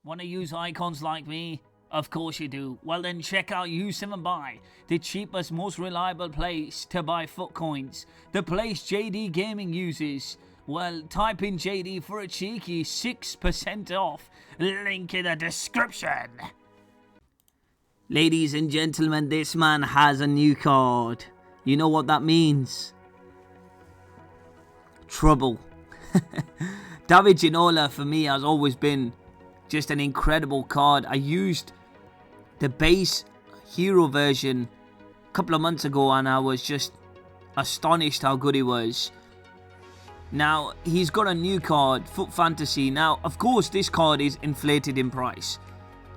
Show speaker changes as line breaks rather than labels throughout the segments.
Want to use icons like me? Of course you do. Well then check out U7Buy, the cheapest, most reliable place to buy foot coins. The place JD Gaming uses. Well, type in JD for a cheeky 6% off. Link in the description. Ladies and gentlemen, this man has a new card. You know what that means? Trouble. David Ginola for me has always been just an incredible card. I used the base hero version a couple of months ago and I was just astonished how good he was. Now he's got a new card, Foot Fantasy. Now of course this card is inflated in price.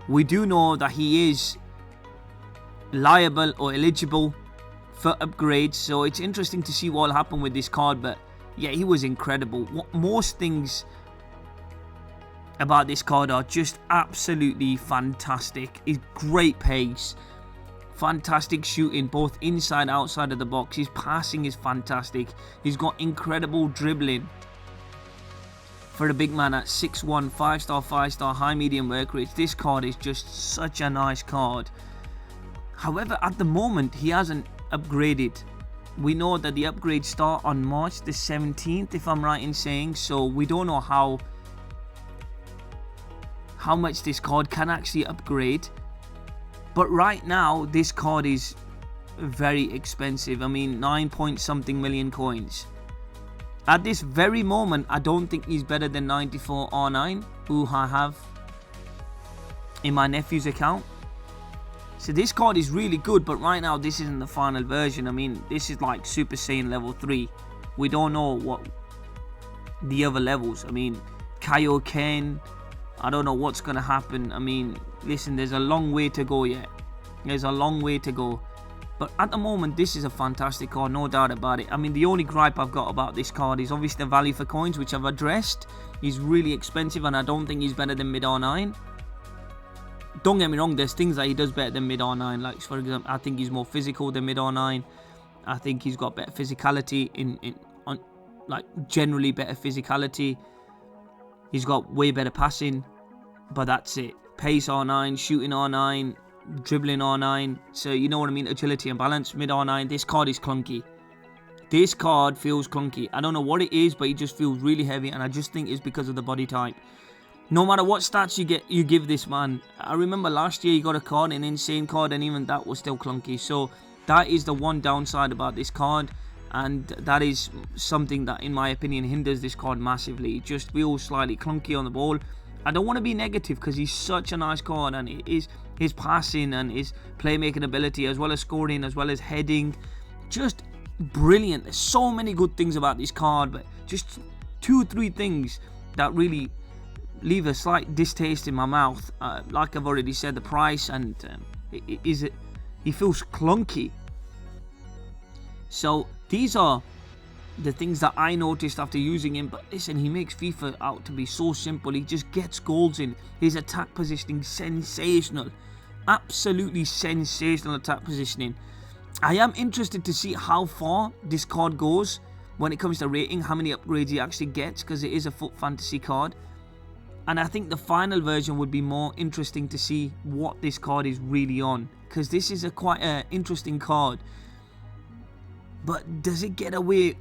We do know that he is liable or eligible for upgrades, so it's interesting to see what will happen with this card. But yeah, he was incredible. Most things about this card are just absolutely fantastic. His great pace, fantastic shooting both inside and outside of the box. His passing is fantastic. He's got incredible dribbling for a big man at 6'1", 5-star, 5-star, high medium work rate. This card is just such a nice card. However, at the moment he hasn't upgraded. We know that the upgrades start on March the 17th, if I'm right in saying, so we don't know how much this card can actually upgrade. But right now this card is very expensive. I mean, 9 point something million coins. At this very moment I don't think he's better than 94 R9, who I have in my nephew's account. So this card is really good, but right now this isn't the final version. I mean, this is like Super Saiyan level 3. We don't know what the other levels. I mean, Kaioken, I don't know what's going to happen. I mean, listen, there's a long way to go yet. There's a long way to go. But at the moment, this is a fantastic card, no doubt about it. I mean, the only gripe I've got about this card is obviously the value for coins, which I've addressed. He's really expensive, and I don't think he's better than mid R9. Don't get me wrong, there's things that he does better than mid R9. Like, for example, I think he's more physical than mid R9. I think he's got better physicality, like generally better physicality. He's got way better passing, but that's it. Pace R9, shooting R9, dribbling R9. So you know what I mean, agility and balance, mid R9. This card is clunky. This card feels clunky. I don't know what it is, but it just feels really heavy, and I just think it's because of the body type. No matter what stats you give this man. I remember last year he got a card, an insane card, and even that was still clunky. So that is the one downside about this card, and that is something that in my opinion hinders this card massively. It just feels slightly clunky on the ball. I don't want to be negative because he's such a nice card, and it is his passing and his playmaking ability, as well as scoring, as well as heading, just brilliant. There's so many good things about this card, but just 2-3 things that really leave a slight distaste in my mouth. Like I've already said, the price, and he feels clunky. So these are the things that I noticed after using him. But listen, he makes FIFA out to be so simple. He just gets goals in. His attack positioning, sensational. Absolutely sensational attack positioning. I am interested to see how far this card goes when it comes to rating, how many upgrades he actually gets, because it is a Foot Fantasy card. And I think the final version would be more interesting to see what this card is really on, because this is quite an interesting card. But does it get away?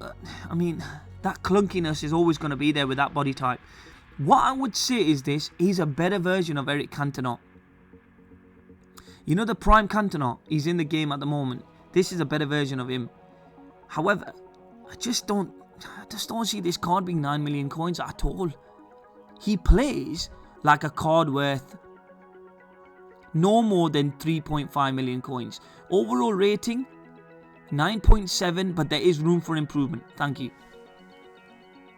I mean, that clunkiness is always going to be there with that body type. What I would say is this: he's a better version of Eric Cantona. You know, the prime Cantona, he's in the game at the moment. This is a better version of him. However, I just don't see this card being 9 million coins at all. He plays like a card worth no more than 3.5 million coins. Overall rating 9.7, but there is room for improvement. Thank you.